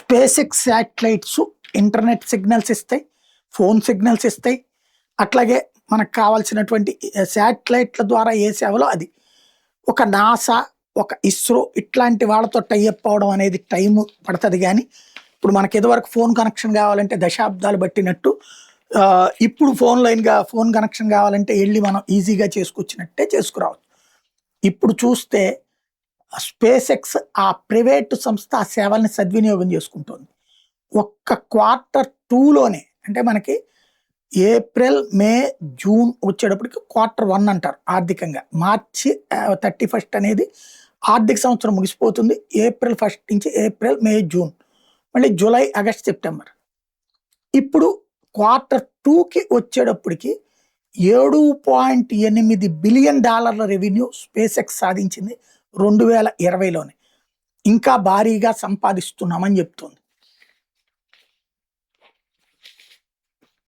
Space X satellites internet signals ఇస్తాయి, phone signals ఇస్తాయి. అట్లాగే మనకు కావాల్సినటువంటి శాటిలైట్ల ద్వారా ఏ సేవలో అది. ఒక నాసా, ఒక ఇస్రో ఇట్లాంటి వాళ్ళతో టైఅప్ అవడం అనేది టైం పడుతుంది. కానీ ఇప్పుడు మనకి ఇదివరకు ఫోన్ కనెక్షన్ కావాలంటే దశాబ్దాలు పట్టినట్టు ఇప్పుడు ఫోన్ కనెక్షన్ కావాలంటే వెళ్ళి మనం ఈజీగా చేసుకొచ్చినట్టే చేసుకురావచ్చు. ఇప్పుడు చూస్తే స్పేస్ ఎక్స్ ఆ ప్రైవేటు సంస్థ ఆ సేవల్ని సద్వినియోగం చేసుకుంటుంది. ఒక్క Q2లోనే అంటే మనకి ఏప్రిల్, మే, జూన్ వచ్చేటప్పటికి Q1 అంటారు ఆర్థికంగా. మార్చి 31 అనేది ఆర్థిక సంవత్సరం ముగిసిపోతుంది. ఏప్రిల్ 1 నుంచి ఏప్రిల్, మే, జూన్, మళ్ళీ జూలై, ఆగస్ట్, సెప్టెంబర్. ఇప్పుడు Q2కి వచ్చేటప్పటికి $7.8 బిలియన్ రెవెన్యూ స్పేస్ ఎక్స్ సాధించింది 2020లోనే. ఇంకా భారీగా సంపాదిస్తున్నామని చెప్తుంది.